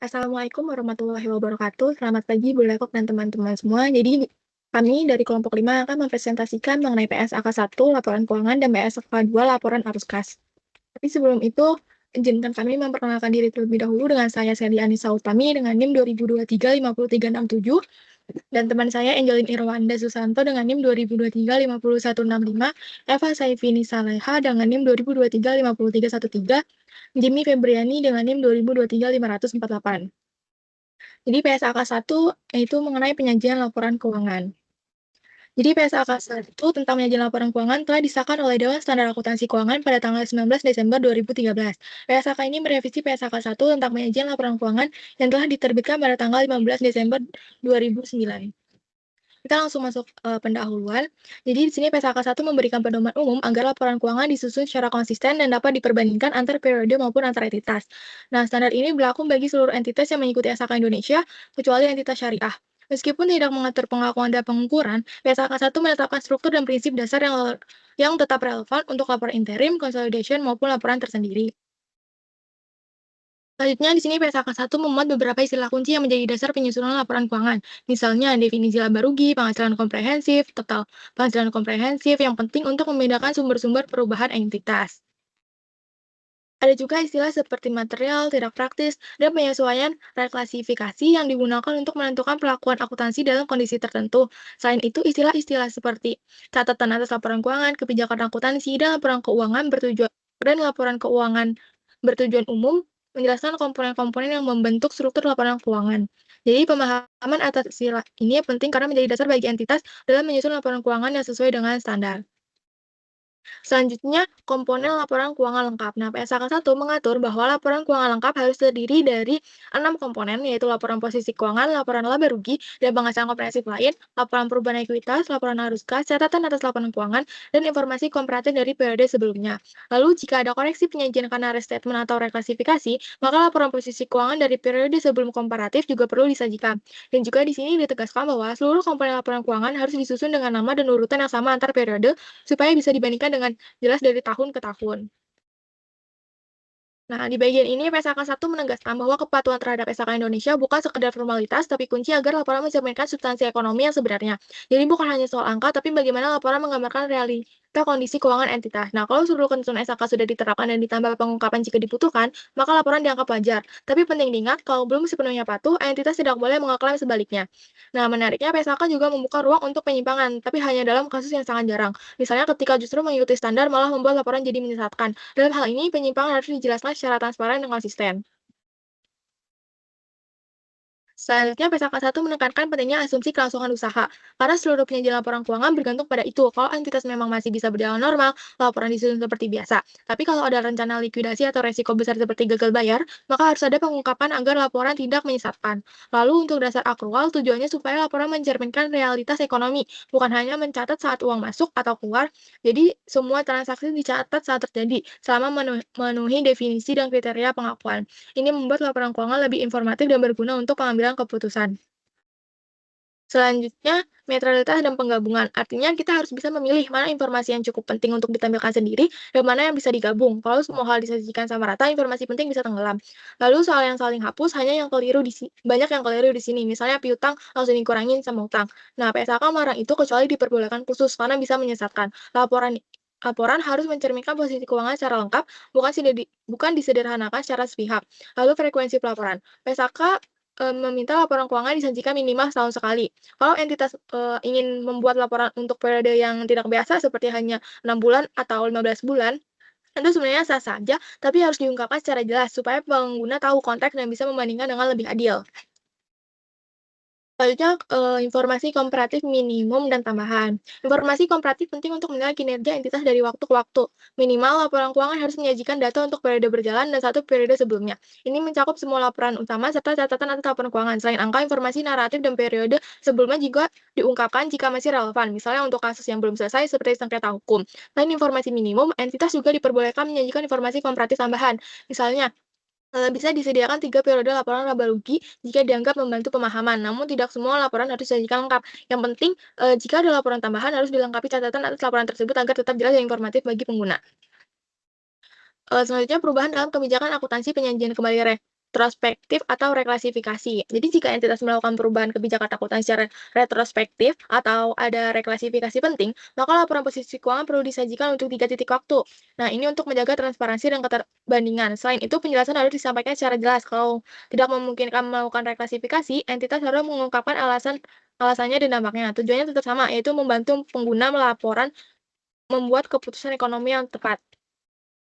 Assalamualaikum warahmatullahi wabarakatuh. Selamat pagi Bu Lekok dan teman-teman semua. Jadi kami dari kelompok 5 akan mempresentasikan mengenai PSAK 1 laporan keuangan dan PSAK 2 laporan arus kas. Tapi sebelum itu, izinkan kami memperkenalkan diri terlebih dahulu dengan saya Sally Anissa Utami dengan NIM 2023 50367 dan teman saya Angelin Irwanda Susanto dengan NIM 2023 50165, Eva Saifini Saleha dengan NIM 2023 50313, Jimmy Febriani dengan NIM 2023 548. Jadi PSAK 1 yaitu mengenai penyajian laporan keuangan. Jadi PSAK 1 tentang penyajian laporan keuangan telah disahkan oleh Dewan Standar Akuntansi Keuangan pada tanggal 19 Desember 2013. PSAK ini merevisi PSAK 1 tentang penyajian laporan keuangan yang telah diterbitkan pada tanggal 15 Desember 2009. Kita langsung masuk pendahuluan. Jadi di sini PSAK 1 memberikan pedoman umum agar laporan keuangan disusun secara konsisten dan dapat diperbandingkan antar periode maupun antar entitas. Nah, standar ini berlaku bagi seluruh entitas yang mengikuti SAK Indonesia, kecuali entitas syariah. Meskipun tidak mengatur pengakuan dan pengukuran, PSAK 1 menetapkan struktur dan prinsip dasar yang tetap relevan untuk laporan interim, consolidation, maupun laporan tersendiri. Selanjutnya, di sini PSAK 1 memuat beberapa istilah kunci yang menjadi dasar penyusunan laporan keuangan. Misalnya, definisi laba rugi, penghasilan komprehensif, total penghasilan komprehensif yang penting untuk membedakan sumber-sumber perubahan entitas. Ada juga istilah seperti material, tidak praktis, dan penyesuaian reklasifikasi yang digunakan untuk menentukan perlakuan akuntansi dalam kondisi tertentu. Selain itu, istilah-istilah seperti catatan atas laporan keuangan, kebijakan akuntansi, dan laporan keuangan bertujuan umum menjelaskan komponen-komponen yang membentuk struktur laporan keuangan. Jadi, pemahaman atas istilah ini penting karena menjadi dasar bagi entitas dalam menyusun laporan keuangan yang sesuai dengan standar. Selanjutnya, komponen laporan keuangan lengkap. Nah, PSAK 1 mengatur bahwa laporan keuangan lengkap harus terdiri dari 6 komponen, yaitu laporan posisi keuangan, laporan laba rugi, dan penghasilan komprehensif lain, laporan perubahan ekuitas, laporan arus kas, catatan atas laporan keuangan, dan informasi komparatif dari periode sebelumnya. Lalu, jika ada koreksi penyajian karena restatement atau reklasifikasi, maka laporan posisi keuangan dari periode sebelum komparatif juga perlu disajikan. Dan juga di sini ditegaskan bahwa seluruh komponen laporan keuangan harus disusun dengan nama dan urutan yang sama antar periode supaya bisa dibandingkan dengan jelas dari tahun ke tahun. Nah, di bagian ini PSAK 1 menegaskan bahwa kepatuhan terhadap SAK Indonesia bukan sekedar formalitas, tapi kunci agar laporan mencerminkan substansi ekonomi yang sebenarnya. Jadi bukan hanya soal angka, tapi bagaimana laporan menggambarkan realita kondisi keuangan entitas. Nah, kalau seluruh ketentuan SAK sudah diterapkan dan ditambah pengungkapan jika dibutuhkan, maka laporan dianggap wajar. Tapi penting diingat, kalau belum sepenuhnya patuh, entitas tidak boleh mengeklaim sebaliknya. Nah, menariknya PSAK juga membuka ruang untuk penyimpangan, tapi hanya dalam kasus yang sangat jarang. Misalnya ketika justru mengikuti standar malah membuat laporan jadi menyesatkan. Dalam hal ini, penyimpangan harus dijelaskan secara transparan dan konsisten. Selanjutnya, PSAK 1 menekankan pentingnya asumsi kelangsungan usaha, karena seluruh penyajian laporan keuangan bergantung pada itu. Kalau entitas memang masih bisa berjalan normal, laporan disusun seperti biasa. Tapi kalau ada rencana likuidasi atau resiko besar seperti gagal bayar, maka harus ada pengungkapan agar laporan tidak menyesatkan. Lalu untuk dasar akrual, tujuannya supaya laporan mencerminkan realitas ekonomi, bukan hanya mencatat saat uang masuk atau keluar. Jadi, semua transaksi dicatat saat terjadi, selama memenuhi definisi dan kriteria pengakuan. Ini membuat laporan keuangan lebih informatif dan berguna untuk pengambilan keputusan. Selanjutnya, netralitas dan penggabungan. Artinya kita harus bisa memilih mana informasi yang cukup penting untuk ditampilkan sendiri dan mana yang bisa digabung. Kalau semua hal disajikan sama rata, informasi penting bisa tenggelam. Lalu soal yang saling hapus, banyak yang keliru di sini. Misalnya piutang langsung dikurangin sama utang. Nah, PSAK melarang itu kecuali diperbolehkan khusus karena bisa menyesatkan. Laporan harus mencerminkan posisi keuangan secara lengkap, bukan disederhanakan secara sepihak. Lalu frekuensi pelaporan. PSAK meminta laporan keuangan disajikan minimal setahun sekali. Kalau entitas, ingin membuat laporan untuk periode yang tidak biasa seperti hanya 6 bulan atau 15 bulan, itu sebenarnya sah saja, tapi harus diungkapkan secara jelas supaya pengguna tahu konteks dan bisa membandingkan dengan lebih adil. Selanjutnya, informasi komparatif minimum dan tambahan. Informasi komparatif penting untuk menilai kinerja entitas dari waktu ke waktu. Minimal laporan keuangan harus menyajikan data untuk periode berjalan dan satu periode sebelumnya. Ini mencakup semua laporan utama serta catatan atau laporan keuangan. Selain angka, informasi naratif dan periode sebelumnya juga diungkapkan jika masih relevan. Misalnya untuk kasus yang belum selesai seperti sengketa hukum. Selain informasi minimum, entitas juga diperbolehkan menyajikan informasi komparatif tambahan. Misalnya, bisa disediakan 3 periode laporan laba rugi jika dianggap membantu pemahaman, namun tidak semua laporan harus disajikan lengkap. Yang penting, jika ada laporan tambahan harus dilengkapi catatan atas laporan tersebut agar tetap jelas dan informatif bagi pengguna. Selanjutnya perubahan dalam kebijakan akuntansi penyajian kembali retrospektif atau reklasifikasi. Jadi jika entitas melakukan perubahan kebijakan akuntan secara retrospektif atau ada reklasifikasi penting, maka laporan posisi keuangan perlu disajikan untuk 3 titik waktu. Nah, ini untuk menjaga transparansi dan keterbandingan. Selain itu, penjelasan harus disampaikan secara jelas. Kalau tidak memungkinkan melakukan reklasifikasi, entitas harus mengungkapkan alasannya dan dampaknya. Tujuannya tetap sama, yaitu membantu pengguna melaporan membuat keputusan ekonomi yang tepat.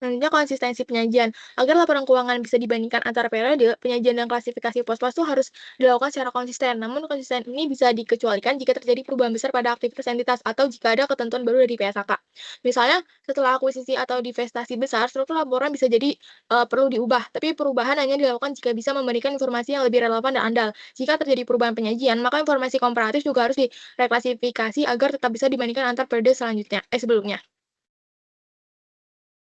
Selanjutnya konsistensi penyajian. Agar laporan keuangan bisa dibandingkan antara periode, penyajian dan klasifikasi pos-pos itu harus dilakukan secara konsisten. Namun konsisten ini bisa dikecualikan jika terjadi perubahan besar pada aktivitas entitas atau jika ada ketentuan baru dari PSAK. Misalnya, setelah akuisisi atau divestasi besar, struktur laporan bisa jadi perlu diubah. Tapi perubahan hanya dilakukan jika bisa memberikan informasi yang lebih relevan dan andal. Jika terjadi perubahan penyajian, maka informasi komparatif juga harus direklasifikasi agar tetap bisa dibandingkan antar periode sebelumnya.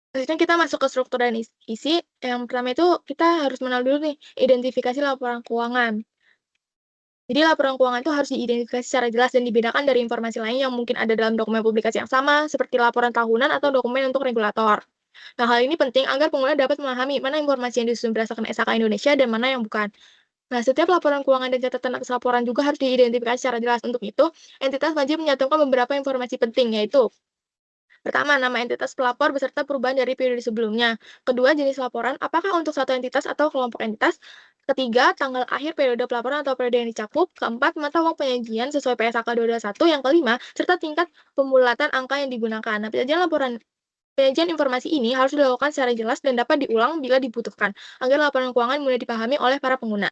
Selanjutnya kita masuk ke struktur dan isi. Yang pertama itu kita harus mengenal dulu nih, identifikasi laporan keuangan. Jadi laporan keuangan itu harus diidentifikasi secara jelas dan dibedakan dari informasi lain yang mungkin ada dalam dokumen publikasi yang sama, seperti laporan tahunan atau dokumen untuk regulator. Nah, hal ini penting agar pengguna dapat memahami mana informasi yang disusun berdasarkan SAK Indonesia dan mana yang bukan. Nah, setiap laporan keuangan dan catatan atas laporan juga harus diidentifikasi secara jelas. Untuk itu, entitas wajib menyantumkan beberapa informasi penting, yaitu pertama, nama entitas pelapor beserta perubahan dari periode sebelumnya. Kedua, jenis laporan, apakah untuk satu entitas atau kelompok entitas. Ketiga, tanggal akhir periode pelaporan atau periode yang dicakup. Keempat, mata uang penyajian sesuai PSAK 221. Yang kelima, serta tingkat pemulatan angka yang digunakan. Nah, penyajian informasi ini harus dilakukan secara jelas dan dapat diulang bila dibutuhkan, agar laporan keuangan mudah dipahami oleh para pengguna.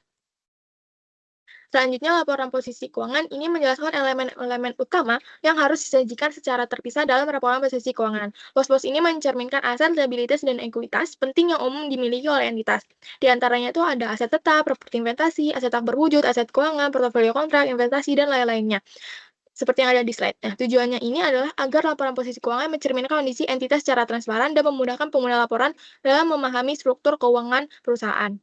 Selanjutnya, laporan posisi keuangan ini menjelaskan elemen-elemen utama yang harus disajikan secara terpisah dalam laporan posisi keuangan. Pos-pos ini mencerminkan aset, liabilitas, dan ekuitas penting yang umum dimiliki oleh entitas. Di antaranya itu ada aset tetap, properti investasi, aset tak berwujud, aset keuangan, portofolio kontrak, investasi, dan lain-lainnya. Seperti yang ada di slide. Nah, tujuannya ini adalah agar laporan posisi keuangan mencerminkan kondisi entitas secara transparan dan memudahkan pengguna laporan dalam memahami struktur keuangan perusahaan.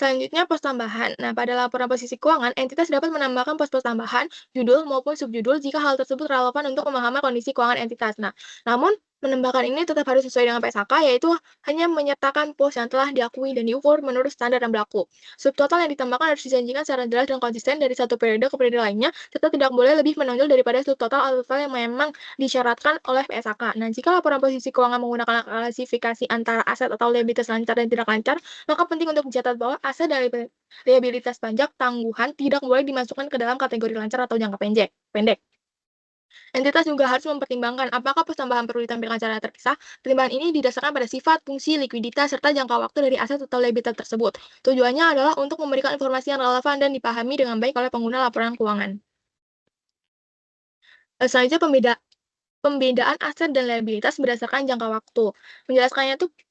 Selanjutnya, pos tambahan. Nah, pada laporan posisi keuangan, entitas dapat menambahkan pos-pos tambahan, judul maupun subjudul jika hal tersebut relevan untuk memahami kondisi keuangan entitas. Nah, namun menambahkan ini tetap harus sesuai dengan PSAK, yaitu hanya menyertakan pos yang telah diakui dan diukur menurut standar yang berlaku. Subtotal yang ditambahkan harus dijanjikan secara jelas dan konsisten dari satu periode ke periode lainnya, tetap tidak boleh lebih menonjol daripada subtotal atau total yang memang disyaratkan oleh PSAK. Nah, jika laporan posisi keuangan menggunakan klasifikasi antara aset atau liabilitas lancar dan tidak lancar, maka penting untuk dicatat bahwa aset dan liabilitas pajak tangguhan tidak boleh dimasukkan ke dalam kategori lancar atau jangka pendek. Entitas juga harus mempertimbangkan apakah pos tambahan perlu ditampilkan secara terpisah. Pertimbangan ini didasarkan pada sifat, fungsi, likuiditas, serta jangka waktu dari aset atau liabilitas tersebut. Tujuannya adalah untuk memberikan informasi yang relevan dan dipahami dengan baik oleh pengguna laporan keuangan. Selanjutnya pembedaan aset dan liabilitas berdasarkan jangka waktu.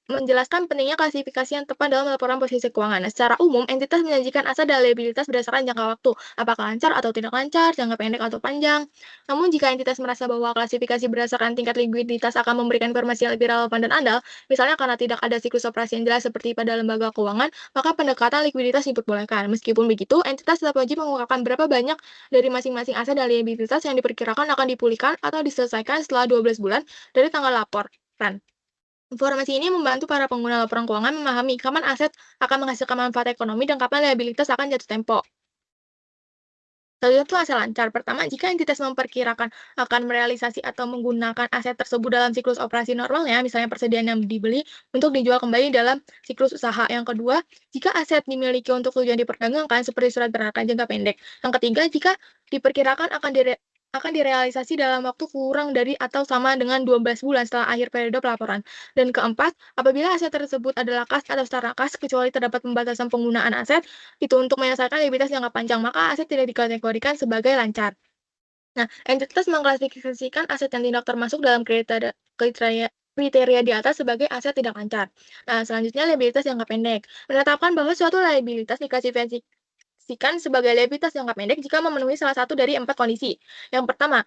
Menjelaskan pentingnya klasifikasi yang tepat dalam laporan posisi keuangan. Nah, secara umum, entitas menyajikan aset dan liabilitas berdasarkan jangka waktu, apakah lancar atau tidak lancar, jangka pendek atau panjang. Namun, jika entitas merasa bahwa klasifikasi berdasarkan tingkat likuiditas akan memberikan informasi yang lebih relevan dan andal, misalnya karena tidak ada siklus operasi yang jelas seperti pada lembaga keuangan, maka pendekatan likuiditas diperbolehkan. Meskipun begitu, entitas tetap wajib mengungkapkan berapa banyak dari masing-masing aset dan liabilitas yang diperkirakan akan dipulihkan atau diselesaikan setelah 12 bulan dari tanggal laporan. Informasi ini membantu para pengguna laporan keuangan memahami kapan aset akan menghasilkan manfaat ekonomi dan kapan liabilitas akan jatuh tempo. Selanjutnya itu aset lancar. Pertama, jika entitas memperkirakan akan merealisasi atau menggunakan aset tersebut dalam siklus operasi normalnya, misalnya persediaan yang dibeli untuk dijual kembali dalam siklus usaha. Yang kedua, jika aset dimiliki untuk tujuan diperdagangkan seperti surat berharga jangka pendek. Yang ketiga, jika diperkirakan akan direalisasi dalam waktu kurang dari atau sama dengan 12 bulan setelah akhir periode pelaporan. Dan keempat, apabila aset tersebut adalah kas atau setara kas, kecuali terdapat pembatasan penggunaan aset, itu untuk menyelesaikan liabilitas jangka panjang, maka aset tidak dikategorikan sebagai lancar. Nah, entitas mengklasifikasikan aset yang tidak termasuk dalam kriteria di atas sebagai aset tidak lancar. Nah, selanjutnya liabilitas jangka pendek. Menetapkan bahwa suatu liabilitas sebagai liabilitas jangka pendek jika memenuhi salah satu dari 4 kondisi. Yang pertama,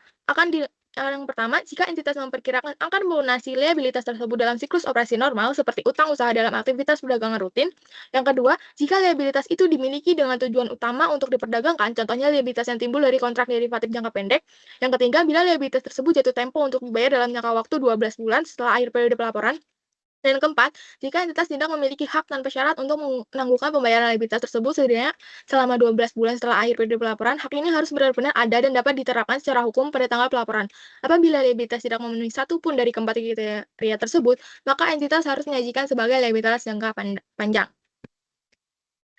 jika entitas memperkirakan akan melunasi liabilitas tersebut dalam siklus operasi normal seperti utang usaha dalam aktivitas perdagangan rutin. Yang kedua, jika liabilitas itu dimiliki dengan tujuan utama untuk diperdagangkan, contohnya liabilitas yang timbul dari kontrak derivatif jangka pendek. Yang ketiga, bila liabilitas tersebut jatuh tempo untuk dibayar dalam jangka waktu 12 bulan setelah akhir periode pelaporan. Dan keempat, jika entitas tidak memiliki hak tanpa syarat untuk menangguhkan pembayaran liabilitas tersebut setidaknya selama 12 bulan setelah akhir periode pelaporan, hak ini harus benar-benar ada dan dapat diterapkan secara hukum pada tanggal pelaporan. Apabila liabilitas tidak memenuhi satu pun dari keempat kriteria tersebut, maka entitas harus menyajikan sebagai liabilitas jangka panjang.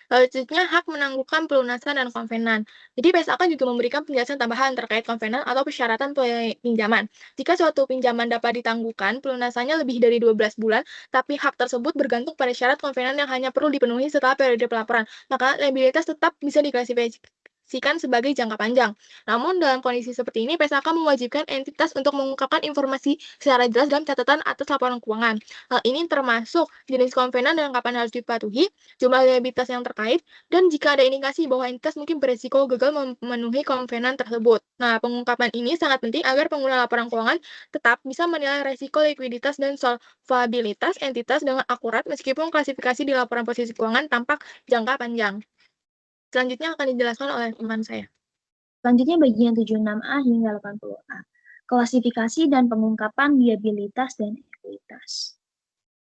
Selanjutnya, hak menangguhkan pelunasan dan konvenan. Jadi, PSAK juga memberikan penjelasan tambahan terkait konvenan atau persyaratan pinjaman. Jika suatu pinjaman dapat ditangguhkan, pelunasannya lebih dari 12 bulan, tapi hak tersebut bergantung pada syarat konvenan yang hanya perlu dipenuhi setelah periode pelaporan, maka liabilitas tetap bisa diklasifikasikan sebagai jangka panjang. Namun, dalam kondisi seperti ini, PSAK mewajibkan entitas untuk mengungkapkan informasi secara jelas dalam catatan atas laporan keuangan. Hal ini termasuk jenis konvenan dan kapan harus dipatuhi, jumlah liabilitas yang terkait, dan jika ada indikasi bahwa entitas mungkin beresiko gagal memenuhi konvenan tersebut. Nah, pengungkapan ini sangat penting agar pengguna laporan keuangan tetap bisa menilai resiko likuiditas dan solvabilitas entitas dengan akurat meskipun klasifikasi di laporan posisi keuangan tampak jangka panjang. Selanjutnya akan dijelaskan oleh teman saya. Selanjutnya bagian 76A hingga 80A. Klasifikasi dan pengungkapan liabilitas dan ekuitas.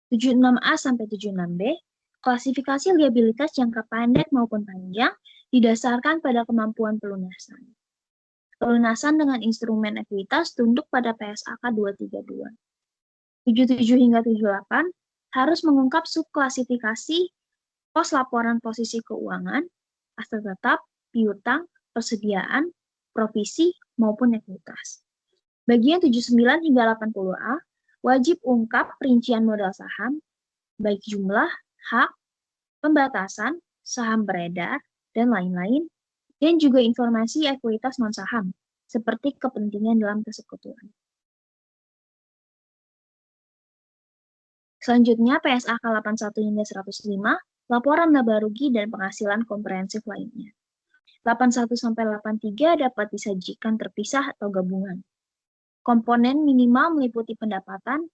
76A sampai 76B, klasifikasi liabilitas jangka pendek maupun panjang didasarkan pada kemampuan pelunasan. Pelunasan dengan instrumen ekuitas tunduk pada PSAK 232. 77 hingga 78 harus mengungkap subklasifikasi pos laporan posisi keuangan, aset tetap, piutang, persediaan, provisi, maupun ekuitas. Bagian 79 hingga 80A, wajib ungkap rincian modal saham, baik jumlah, hak, pembatasan, saham beredar, dan lain-lain, dan juga informasi ekuitas non-saham, seperti kepentingan dalam persekutuan. Selanjutnya, PSAK 81 hingga 105, laporan laba rugi dan penghasilan komprehensif lainnya. 81 sampai 83 dapat disajikan terpisah atau gabungan. Komponen minimal meliputi pendapatan,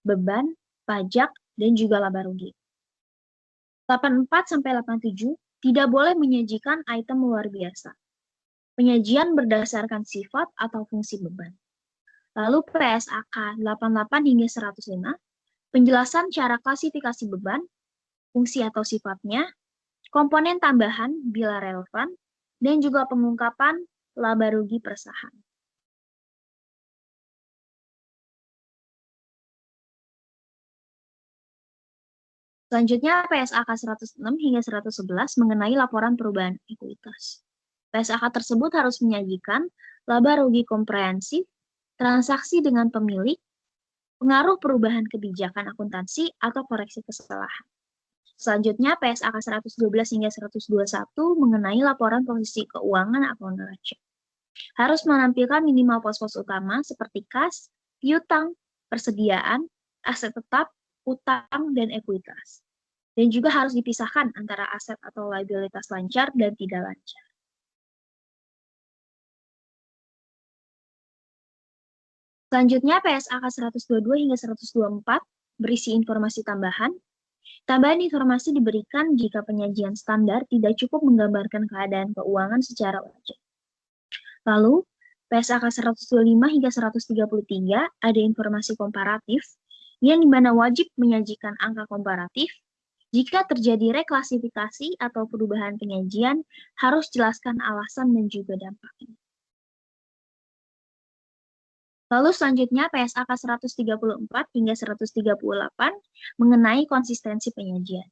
beban, pajak, dan juga laba rugi. 84 sampai 87 tidak boleh menyajikan item luar biasa. Penyajian berdasarkan sifat atau fungsi beban. Lalu PSAK 88 hingga 105, penjelasan cara klasifikasi beban, fungsi atau sifatnya, komponen tambahan bila relevan, dan juga pengungkapan laba rugi per saham. Selanjutnya PSAK 106 hingga 111 mengenai laporan perubahan ekuitas. PSAK tersebut harus menyajikan laba rugi komprehensif, transaksi dengan pemilik, pengaruh perubahan kebijakan akuntansi atau koreksi kesalahan. Selanjutnya PSAK 112 hingga 121 mengenai laporan posisi keuangan atau neraca. Harus menampilkan minimal pos-pos utama seperti kas, piutang, persediaan, aset tetap, utang, dan ekuitas. Dan juga harus dipisahkan antara aset atau liabilitas lancar dan tidak lancar. Selanjutnya PSAK 122 hingga 124 berisi informasi tambahan. Tambahan informasi diberikan jika penyajian standar tidak cukup menggambarkan keadaan keuangan secara wajar. Lalu, PSAK 125 hingga 133 ada informasi komparatif yang dimana wajib menyajikan angka komparatif. Jika terjadi reklasifikasi atau perubahan penyajian, harus jelaskan alasan dan juga dampaknya. Lalu selanjutnya PSAK 134 hingga 138 mengenai konsistensi penyajian.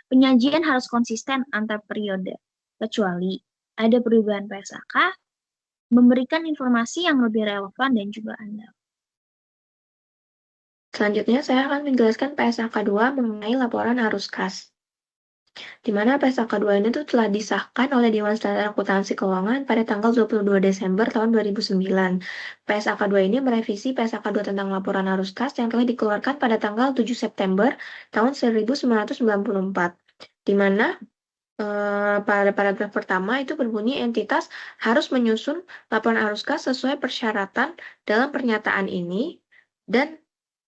Penyajian harus konsisten antar periode, kecuali ada perubahan PSAK, memberikan informasi yang lebih relevan dan juga andal. Selanjutnya, saya akan menjelaskan PSAK 2 mengenai laporan arus kas. Di mana PSAK 2 ini tuh telah disahkan oleh Dewan Standar Akuntansi Keuangan pada tanggal 22 Desember tahun 2009. PSAK 2 ini merevisi PSAK 2 tentang laporan arus kas yang telah dikeluarkan pada tanggal 7 September tahun 1994. Di mana pada paragraf pertama itu berbunyi entitas harus menyusun laporan arus kas sesuai persyaratan dalam pernyataan ini dan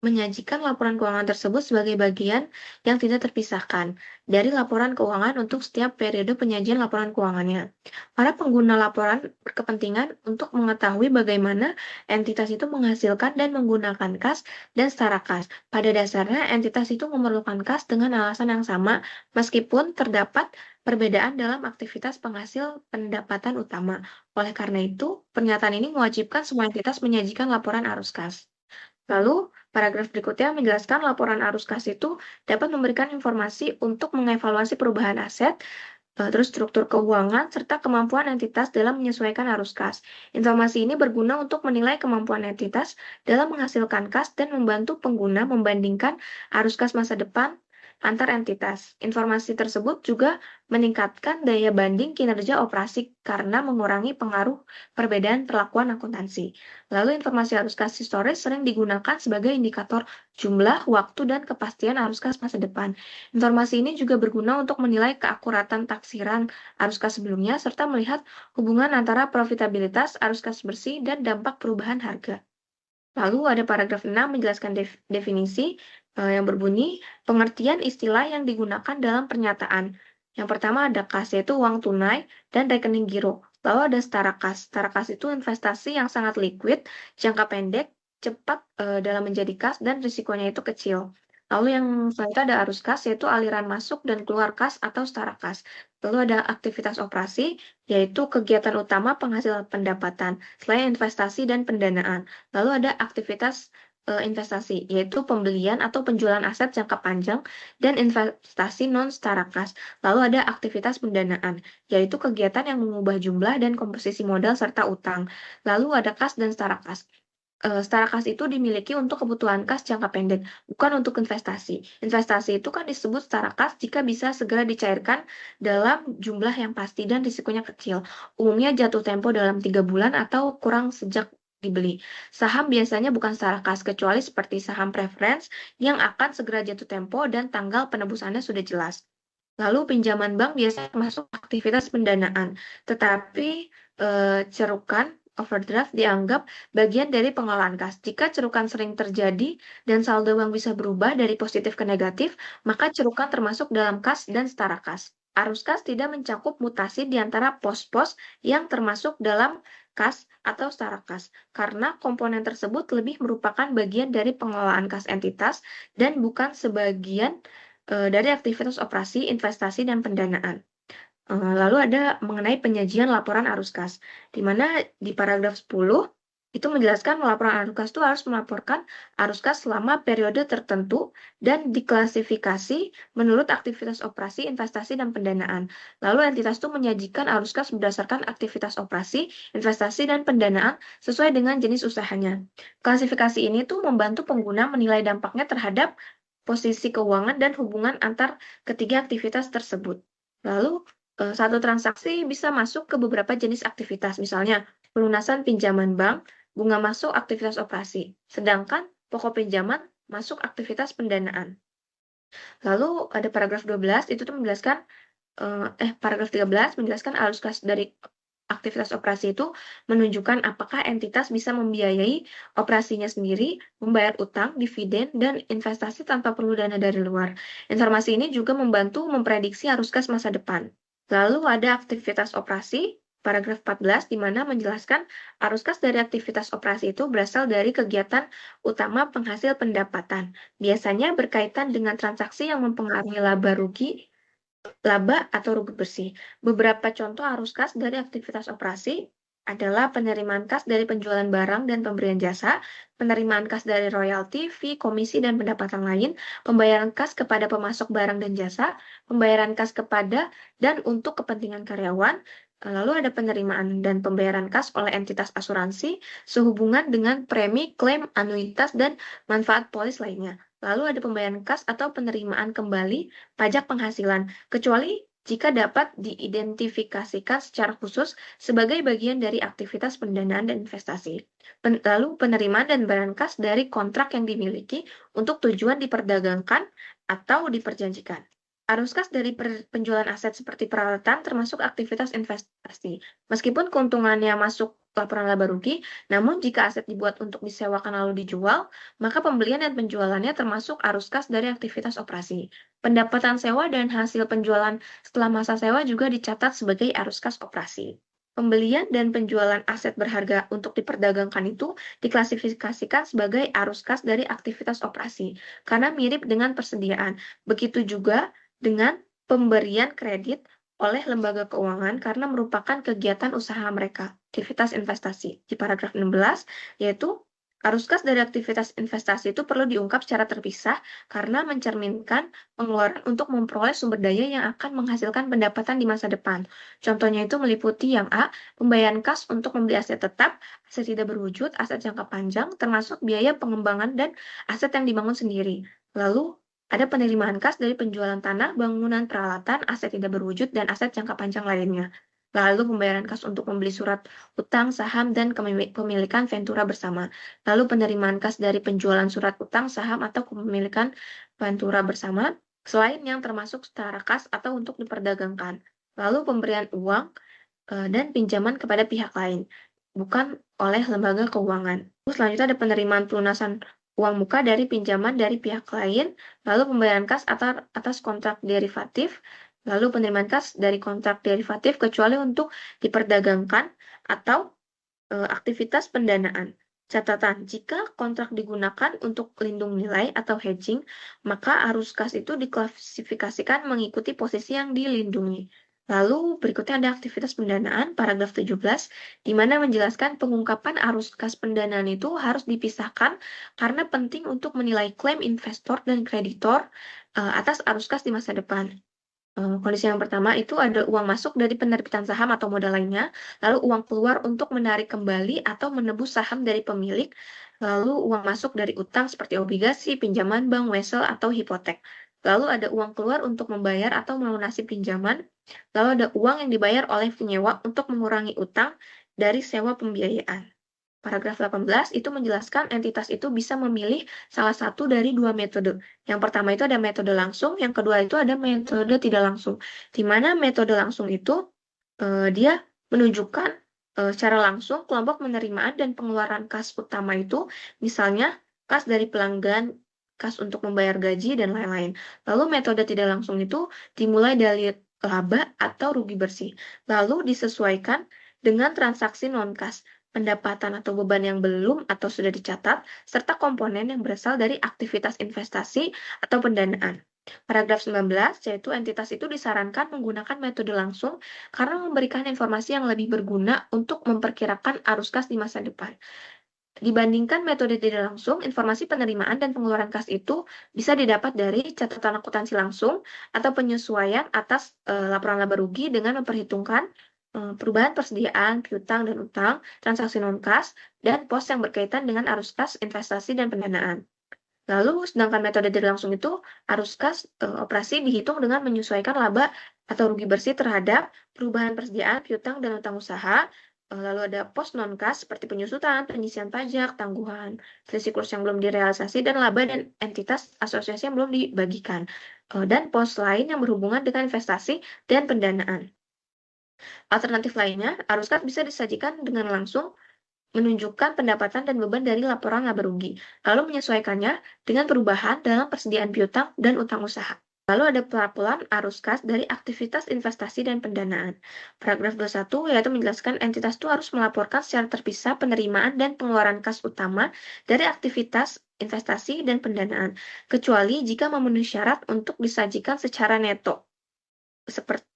menyajikan laporan keuangan tersebut sebagai bagian yang tidak terpisahkan dari laporan keuangan untuk setiap periode penyajian laporan keuangannya. Para pengguna laporan berkepentingan untuk mengetahui bagaimana entitas itu menghasilkan dan menggunakan kas dan setara kas. Pada dasarnya, entitas itu memerlukan kas dengan alasan yang sama, meskipun terdapat perbedaan dalam aktivitas penghasil pendapatan utama. Oleh karena itu, pernyataan ini mewajibkan semua entitas menyajikan laporan arus kas. Lalu, paragraf berikutnya menjelaskan laporan arus kas itu dapat memberikan informasi untuk mengevaluasi perubahan aset, terus struktur keuangan, serta kemampuan entitas dalam menyesuaikan arus kas. Informasi ini berguna untuk menilai kemampuan entitas dalam menghasilkan kas dan membantu pengguna membandingkan arus kas masa depan antar entitas. Informasi tersebut juga meningkatkan daya banding kinerja operasi karena mengurangi pengaruh perbedaan perlakuan akuntansi. Lalu informasi arus kas historis sering digunakan sebagai indikator jumlah, waktu, dan kepastian arus kas masa depan. Informasi ini juga berguna untuk menilai keakuratan taksiran arus kas sebelumnya serta melihat hubungan antara profitabilitas arus kas bersih dan dampak perubahan harga. Lalu ada paragraf 6 menjelaskan definisi yang berbunyi pengertian istilah yang digunakan dalam pernyataan. Yang pertama ada kas, yaitu uang tunai dan rekening giro. Lalu ada setara kas. Setara kas itu investasi yang sangat liquid, jangka pendek, cepat dalam menjadi kas, dan risikonya itu kecil. Lalu yang selanjutnya ada arus kas, yaitu aliran masuk dan keluar kas atau setara kas. Lalu ada aktivitas operasi, yaitu kegiatan utama penghasil pendapatan, selain investasi dan pendanaan. Lalu ada aktivitas investasi, yaitu pembelian atau penjualan aset jangka panjang dan investasi non-setara kas. Lalu ada aktivitas pendanaan, yaitu kegiatan yang mengubah jumlah dan komposisi modal serta utang. Lalu ada kas dan setara kas. Setara kas itu dimiliki untuk kebutuhan kas jangka pendek, bukan untuk investasi. Investasi itu kan disebut setara kas jika bisa segera dicairkan dalam jumlah yang pasti dan risikonya kecil. Umumnya jatuh tempo dalam 3 bulan atau kurang sejak dibeli. Saham biasanya bukan setara kas, kecuali seperti saham preference yang akan segera jatuh tempo dan tanggal penebusannya sudah jelas. Lalu pinjaman bank biasanya masuk aktivitas pendanaan, tetapi cerukan overdraft dianggap bagian dari pengelolaan kas. Jika cerukan sering terjadi dan saldo bank bisa berubah dari positif ke negatif, maka cerukan termasuk dalam kas dan setara kas. Arus kas tidak mencakup mutasi di antara pos-pos yang termasuk dalam kas atau setara kas, karena komponen tersebut lebih merupakan bagian dari pengelolaan kas entitas dan bukan sebagian dari aktivitas operasi, investasi, dan pendanaan. Lalu ada mengenai penyajian laporan arus kas, di mana di paragraf 10 itu menjelaskan laporan arus kas itu harus melaporkan arus kas selama periode tertentu dan diklasifikasi menurut aktivitas operasi, investasi, dan pendanaan. Lalu entitas itu menyajikan arus kas berdasarkan aktivitas operasi, investasi, dan pendanaan sesuai dengan jenis usahanya. Klasifikasi ini tuh membantu pengguna menilai dampaknya terhadap posisi keuangan dan hubungan antar ketiga aktivitas tersebut. Lalu, satu transaksi bisa masuk ke beberapa jenis aktivitas, misalnya pelunasan pinjaman bank, bunga masuk aktivitas operasi, sedangkan pokok pinjaman masuk aktivitas pendanaan. Lalu ada paragraf 12, itu tuh menjelaskan, paragraf 13 menjelaskan arus kas dari aktivitas operasi itu menunjukkan apakah entitas bisa membiayai operasinya sendiri, membayar utang, dividen, dan investasi tanpa perlu dana dari luar. Informasi ini juga membantu memprediksi arus kas masa depan. Lalu ada aktivitas operasi, paragraf 14, di mana menjelaskan arus kas dari aktivitas operasi itu berasal dari kegiatan utama penghasil pendapatan. Biasanya berkaitan dengan transaksi yang mempengaruhi laba atau rugi bersih. Beberapa contoh arus kas dari aktivitas operasi adalah penerimaan kas dari penjualan barang dan pemberian jasa, penerimaan kas dari royalti, fee, komisi, dan pendapatan lain, pembayaran kas kepada pemasok barang dan jasa, pembayaran kas kepada dan untuk kepentingan karyawan, lalu ada penerimaan dan pembayaran kas oleh entitas asuransi sehubungan dengan premi, klaim, anuitas, dan manfaat polis lainnya. Lalu ada pembayaran kas atau penerimaan kembali pajak penghasilan, kecuali jika dapat diidentifikasikan secara khusus sebagai bagian dari aktivitas pendanaan dan investasi. Lalu penerimaan dan bayaran kas dari kontrak yang dimiliki untuk tujuan diperdagangkan atau diperjanjikan. Arus kas dari penjualan aset seperti peralatan termasuk aktivitas investasi. Meskipun keuntungannya masuk laporan laba rugi, namun jika aset dibuat untuk disewakan lalu dijual, maka pembelian dan penjualannya termasuk arus kas dari aktivitas operasi. Pendapatan sewa dan hasil penjualan setelah masa sewa juga dicatat sebagai arus kas operasi. Pembelian dan penjualan aset berharga untuk diperdagangkan itu diklasifikasikan sebagai arus kas dari aktivitas operasi, karena mirip dengan persediaan. Begitu juga dengan pemberian kredit oleh lembaga keuangan karena merupakan kegiatan usaha mereka, aktivitas investasi. Di paragraf 16, yaitu arus kas dari aktivitas investasi itu perlu diungkap secara terpisah karena mencerminkan pengeluaran untuk memperoleh sumber daya yang akan menghasilkan pendapatan di masa depan. Contohnya itu meliputi yang A, pembayaran kas untuk membeli aset tetap, aset tidak berwujud, aset jangka panjang, termasuk biaya pengembangan dan aset yang dibangun sendiri. Lalu, ada penerimaan kas dari penjualan tanah, bangunan, peralatan, aset tidak berwujud, dan aset jangka panjang lainnya. Lalu pembayaran kas untuk membeli surat utang, saham, dan kepemilikan Ventura bersama. Lalu penerimaan kas dari penjualan surat utang, saham, atau kepemilikan Ventura bersama, selain yang termasuk setara kas atau untuk diperdagangkan. Lalu pemberian uang dan pinjaman kepada pihak lain, bukan oleh lembaga keuangan. Selanjutnya ada penerimaan pelunasan uang muka dari pinjaman dari pihak lain, lalu pembayaran kas atas kontrak derivatif, lalu penerimaan kas dari kontrak derivatif kecuali untuk diperdagangkan atau aktivitas pendanaan. Catatan, jika kontrak digunakan untuk lindung nilai atau hedging, maka arus kas itu diklasifikasikan mengikuti posisi yang dilindungi. Lalu berikutnya ada aktivitas pendanaan, paragraf 17, di mana menjelaskan pengungkapan arus kas pendanaan itu harus dipisahkan karena penting untuk menilai klaim investor dan kreditor atas arus kas di masa depan. Kondisi yang pertama itu ada uang masuk dari penerbitan saham atau modal lainnya, lalu uang keluar untuk menarik kembali atau menebus saham dari pemilik, lalu uang masuk dari utang seperti obligasi, pinjaman bank, wesel, atau hipotek. Lalu ada uang keluar untuk membayar atau melunasi pinjaman, lalu ada uang yang dibayar oleh penyewa untuk mengurangi utang dari sewa pembiayaan. Paragraf 18 itu menjelaskan entitas itu bisa memilih salah satu dari dua metode. Yang pertama itu ada metode langsung, yang kedua itu ada metode tidak langsung. Di mana metode langsung itu dia menunjukkan secara langsung kelompok penerimaan dan pengeluaran kas utama itu, misalnya kas dari pelanggan, kas untuk membayar gaji, dan lain-lain. Lalu metode tidak langsung itu dimulai dari laba atau rugi bersih, lalu disesuaikan dengan transaksi non-kas, pendapatan atau beban yang belum atau sudah dicatat, serta komponen yang berasal dari aktivitas investasi atau pendanaan. Paragraf 19, yaitu entitas itu disarankan menggunakan metode langsung karena memberikan informasi yang lebih berguna untuk memperkirakan arus kas di masa depan. Dibandingkan metode tidak langsung, informasi penerimaan dan pengeluaran kas itu bisa didapat dari catatan akuntansi langsung atau penyesuaian atas laporan laba rugi dengan memperhitungkan perubahan persediaan, piutang dan utang, transaksi non-kas, dan pos yang berkaitan dengan arus kas, investasi, dan pendanaan. Lalu, sedangkan metode tidak langsung itu, arus kas operasi dihitung dengan menyesuaikan laba atau rugi bersih terhadap perubahan persediaan, piutang, dan utang usaha. Lalu ada pos non-kas seperti penyusutan, penyisian pajak, tangguhan, selisih kurs yang belum direalisasi, dan laba dan entitas asosiasi yang belum dibagikan. Dan pos lain yang berhubungan dengan investasi dan pendanaan. Alternatif lainnya, arus kas bisa disajikan dengan langsung menunjukkan pendapatan dan beban dari laporan laba rugi, lalu menyesuaikannya dengan perubahan dalam persediaan piutang dan utang usaha. Lalu ada pelaporan arus kas dari aktivitas investasi dan pendanaan. Paragraf 21 yaitu menjelaskan entitas itu harus melaporkan secara terpisah penerimaan dan pengeluaran kas utama dari aktivitas investasi dan pendanaan, kecuali jika memenuhi syarat untuk disajikan secara neto, seperti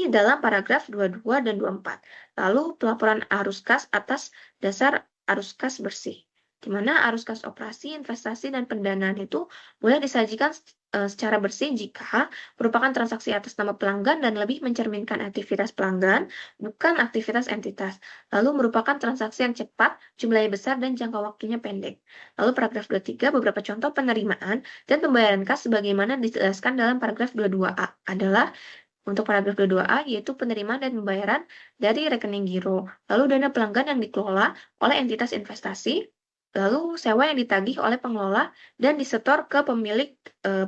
dalam paragraf 22 dan 24. Lalu pelaporan arus kas atas dasar arus kas bersih, di mana arus kas operasi, investasi, dan pendanaan itu boleh disajikan secara bersih jika merupakan transaksi atas nama pelanggan dan lebih mencerminkan aktivitas pelanggan, bukan aktivitas entitas. Lalu merupakan transaksi yang cepat, jumlahnya besar, dan jangka waktunya pendek. Lalu paragraf 23, beberapa contoh penerimaan dan pembayaran kas sebagaimana dijelaskan dalam paragraf 22A adalah untuk paragraf 22A, yaitu penerimaan dan pembayaran dari rekening giro, lalu dana pelanggan yang dikelola oleh entitas investasi, lalu sewa yang ditagih oleh pengelola dan disetor ke pemilik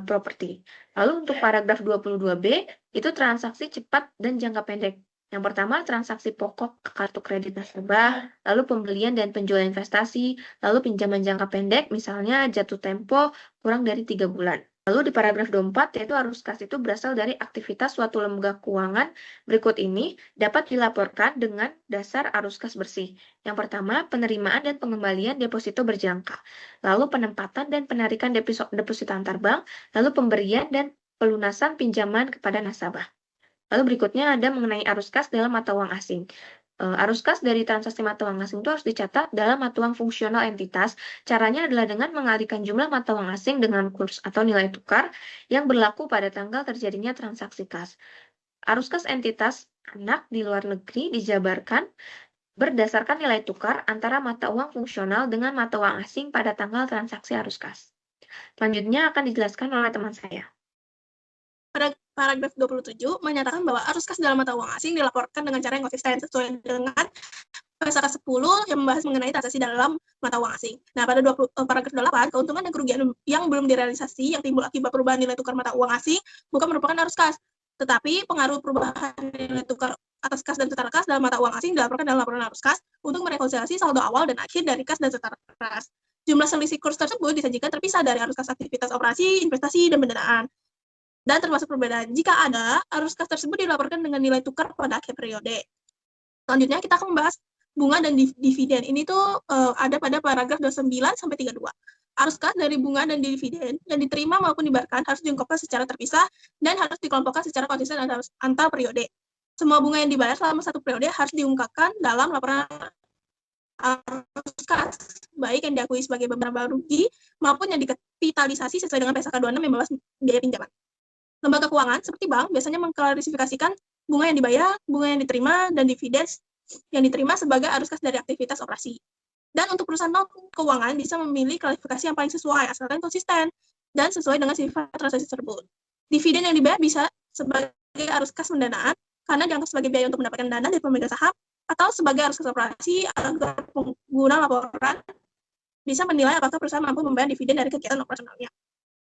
properti. Lalu untuk paragraf 22B, itu transaksi cepat dan jangka pendek, Yang pertama, transaksi pokok kartu kredit nasabah, lalu pembelian dan penjualan investasi, lalu pinjaman jangka pendek, misalnya jatuh tempo kurang dari 3 bulan. Lalu di paragraf 24, yaitu arus kas itu berasal dari aktivitas suatu lembaga keuangan. Berikut ini dapat dilaporkan dengan dasar arus kas bersih. Yang pertama, penerimaan dan pengembalian deposito berjangka. Lalu penempatan dan penarikan deposito antar bank, lalu pemberian dan pelunasan pinjaman kepada nasabah. Lalu berikutnya ada mengenai arus kas dalam mata uang asing. Arus kas dari transaksi mata uang asing itu harus dicatat dalam mata uang fungsional entitas. Caranya adalah dengan mengalihkan jumlah mata uang asing dengan kurs atau nilai tukar yang berlaku pada tanggal terjadinya transaksi kas. Arus kas entitas anak di luar negeri dijabarkan berdasarkan nilai tukar antara mata uang fungsional dengan mata uang asing pada tanggal transaksi arus kas. Selanjutnya akan dijelaskan oleh teman saya. Paragraf 27 menyatakan bahwa arus kas dalam mata uang asing dilaporkan dengan cara yang konsisten sesuai dengan pasal 10 yang membahas mengenai transaksi dalam mata uang asing. Nah, pada paragraf 28, keuntungan dan kerugian yang belum direalisasi yang timbul akibat perubahan nilai tukar mata uang asing bukan merupakan arus kas, tetapi pengaruh perubahan nilai tukar atas kas dan setara kas dalam mata uang asing dilaporkan dalam laporan arus kas untuk merekonsiliasi saldo awal dan akhir dari kas dan setara kas. Jumlah selisih kurs tersebut disajikan terpisah dari arus kas aktivitas operasi, investasi, dan pendanaan. Dan termasuk perbedaan jika ada, arus kas tersebut dilaporkan dengan nilai tukar pada akhir periode. Selanjutnya kita akan membahas bunga dan dividen. Ini tuh ada pada paragraf 29 sampai 32. Arus kas dari bunga dan dividen yang diterima maupun dibayarkan harus diungkapkan secara terpisah dan harus dikelompokkan secara konsisten antar periode. Semua bunga yang dibayar selama satu periode harus diungkapkan dalam laporan arus kas, baik yang diakui sebagai beberapa rugi maupun yang dikapitalisasi sesuai dengan PSAK 26 yang membahas biaya pinjaman. Lembaga keuangan seperti bank biasanya mengklasifikasikan bunga yang dibayar, bunga yang diterima, dan dividen yang diterima sebagai arus kas dari aktivitas operasi. Dan untuk perusahaan keuangan bisa memilih klasifikasi yang paling sesuai, asalkan konsisten dan sesuai dengan sifat transaksi tersebut. Dividen yang dibayar bisa sebagai arus kas pendanaan karena dianggap sebagai biaya untuk mendapatkan dana dari pemegang saham atau sebagai arus kas operasi agar pengguna laporan bisa menilai apakah perusahaan mampu membayar dividen dari kegiatan operasionalnya.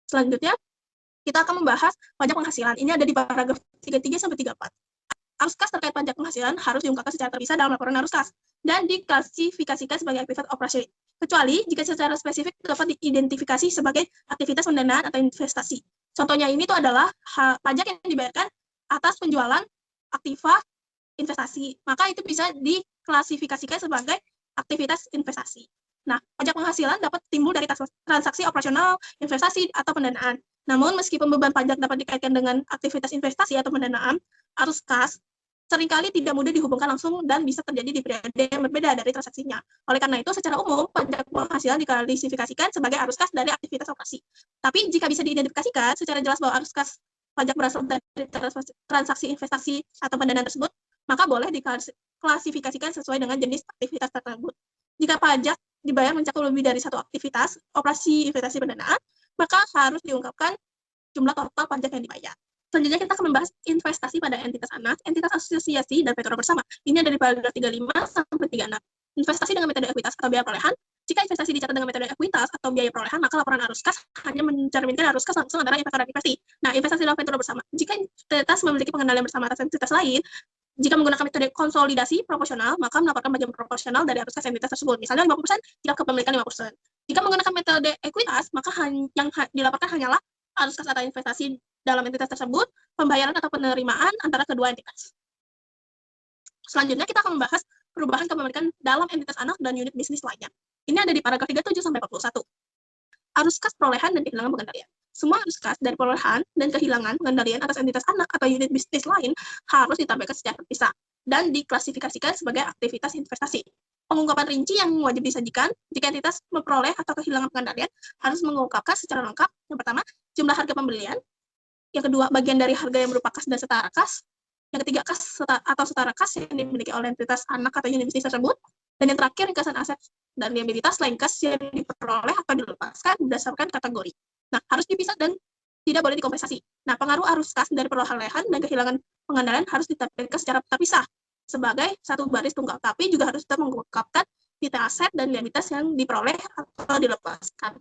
Selanjutnya, kita akan membahas pajak penghasilan. Ini ada di paragraf 33 sampai 34. Arus kas terkait pajak penghasilan harus diungkapkan secara terpisah dalam laporan arus kas dan diklasifikasikan sebagai aktivitas operasi, kecuali jika secara spesifik dapat diidentifikasi sebagai aktivitas pendanaan atau investasi. Contohnya ini tuh adalah pajak yang dibayarkan atas penjualan aktiva investasi. Maka itu bisa diklasifikasikan sebagai aktivitas investasi. Nah, pajak penghasilan dapat timbul dari transaksi operasional, investasi, atau pendanaan. Namun, meskipun beban pajak dapat dikaitkan dengan aktivitas investasi atau pendanaan, arus kas seringkali tidak mudah dihubungkan langsung dan bisa terjadi di periode yang berbeda dari transaksinya. Oleh karena itu, secara umum, pajak penghasilan diklasifikasikan sebagai arus kas dari aktivitas operasi. Tapi, jika bisa diidentifikasikan secara jelas bahwa arus kas pajak berasal dari transaksi investasi atau pendanaan tersebut, maka boleh diklasifikasikan sesuai dengan jenis aktivitas tersebut. Jika pajak dibayar mencakup lebih dari satu aktivitas, operasi, investasi, pendanaan, maka harus diungkapkan jumlah total pajak yang dibayar. Selanjutnya kita akan membahas investasi pada entitas anak, entitas asosiasi, dan vektор bersama. Ini ada di paragraf 35 sampai 36. Investasi dengan metode ekuitas atau biaya perolehan. Jika investasi dicatat dengan metode ekuitas atau biaya perolehan, maka laporan arus kas hanya mencerminkan arus kas langsung antara investor dan investasi. Nah, investasi dalam vektор bersama. Jika entitas memiliki pengendalian bersama atas entitas lain, jika menggunakan metode konsolidasi proporsional, maka melaporkan bagian proporsional dari arus kas entitas tersebut. Misalnya 50% jika kepemilikan 5%. Jika menggunakan metode ekuitas, maka yang dilaporkan hanyalah arus kas atau investasi dalam entitas tersebut, pembayaran atau penerimaan antara kedua entitas. Selanjutnya kita akan membahas perubahan kepemilikan dalam entitas anak dan unit bisnis lainnya. Ini ada di paragraf 37 sampai 41. Arus kas perolehan dan kehilangan pengendalian. Semua arus kas dari perolehan dan kehilangan pengendalian atas entitas anak atau unit bisnis lain harus ditampilkan secara terpisah dan diklasifikasikan sebagai aktivitas investasi. Pengungkapan rinci yang wajib disajikan jika entitas memperoleh atau kehilangan pengendalian harus mengungkapkan secara lengkap. Yang pertama, jumlah harga pembelian. Yang kedua, bagian dari harga yang berupa kas dan setara kas. Yang ketiga, kas atau setara kas yang dimiliki oleh entitas anak atau unit bisnis tersebut. Dan yang terakhir, ringkasan aset dan liabilitas lain kas yang diperoleh atau dilepaskan berdasarkan kategori. Nah, harus dipisah dan tidak boleh dikompensasi. Nah, pengaruh arus kas dari perolehan dan kehilangan pengendalian harus ditampilkan secara terpisah sebagai satu baris tunggal, tapi juga harus tetap mengungkapkan detail aset dan liabilitas yang diperoleh atau dilepaskan.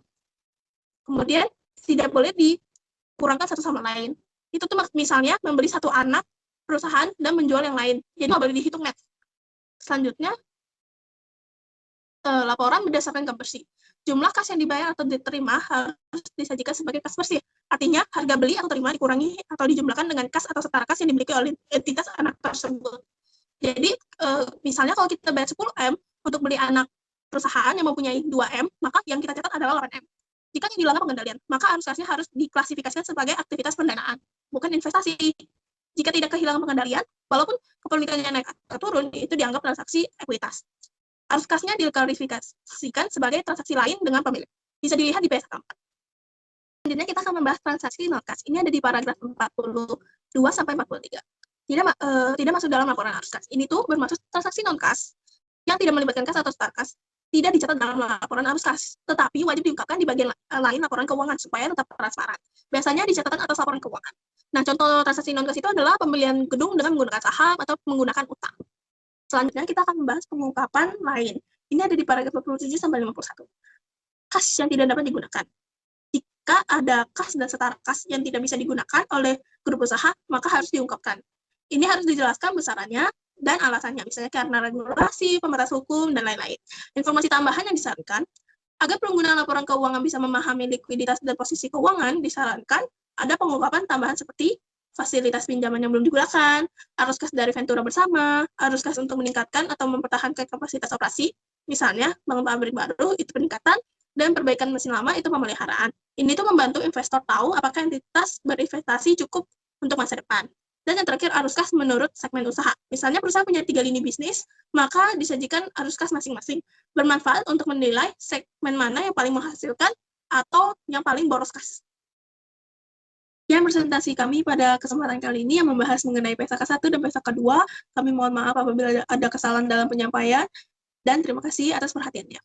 Kemudian, tidak boleh dikurangkan satu sama lain. Itu tuh misalnya membeli satu anak perusahaan dan menjual yang lain. Jadi nggak boleh dihitung net. Selanjutnya, laporan berdasarkan kas bersih. Jumlah kas yang dibayar atau diterima harus disajikan sebagai kas bersih. Artinya, harga beli atau terima dikurangi atau dijumlahkan dengan kas atau setara kas yang dimiliki oleh entitas anak tersebut. Jadi, misalnya kalau kita bayar 10M untuk beli anak perusahaan yang mempunyai 2M, maka yang kita catat adalah 8M. Jika yang dilanggar pengendalian, maka arus kasnya harus diklasifikasikan sebagai aktivitas pendanaan, bukan investasi. Jika tidak kehilangan pengendalian, walaupun kepemilikannya naik atau turun, itu dianggap transaksi ekuitas. Arus kasnya diklarifikasikan sebagai transaksi lain dengan pemilik. Bisa dilihat di PSK 4. Selanjutnya kita akan membahas transaksi non kas. Ini ada di paragraf 42-43. Tidak masuk dalam laporan arus kas. Ini tuh bermaksud transaksi non kas yang tidak melibatkan kas atau setara kas tidak dicatat dalam laporan arus kas, tetapi wajib diungkapkan di bagian lain laporan keuangan supaya tetap transparan. Biasanya di catatan atas laporan keuangan. Nah, contoh transaksi non kas itu adalah pembelian gedung dengan menggunakan saham atau menggunakan utang. Selanjutnya kita akan membahas pengungkapan lain. Ini ada di paragraf 27-51. Kas yang tidak dapat digunakan. Jika ada kas dan setara kas yang tidak bisa digunakan oleh grup usaha, maka harus diungkapkan. Ini harus dijelaskan besarannya dan alasannya, misalnya karena regulasi, pembatas hukum, dan lain-lain. Informasi tambahan yang disarankan, agar pengguna laporan keuangan bisa memahami likuiditas dan posisi keuangan, disarankan ada pengungkapan tambahan seperti fasilitas pinjaman yang belum digunakan, arus kas dari Ventura bersama, arus kas untuk meningkatkan atau mempertahankan kapasitas operasi, misalnya bangun pabrik baru, itu peningkatan, dan perbaikan mesin lama, itu pemeliharaan. Ini tuh membantu investor tahu apakah entitas berinvestasi cukup untuk masa depan. Dan yang terakhir, arus kas menurut segmen usaha. Misalnya perusahaan punya 3 lini bisnis, maka disajikan arus kas masing-masing. Bermanfaat untuk menilai segmen mana yang paling menghasilkan atau yang paling boros kas. Yang presentasi kami pada kesempatan kali ini yang membahas mengenai PSAK 1 dan PSAK 2. Kami mohon maaf apabila ada kesalahan dalam penyampaian, dan terima kasih atas perhatiannya.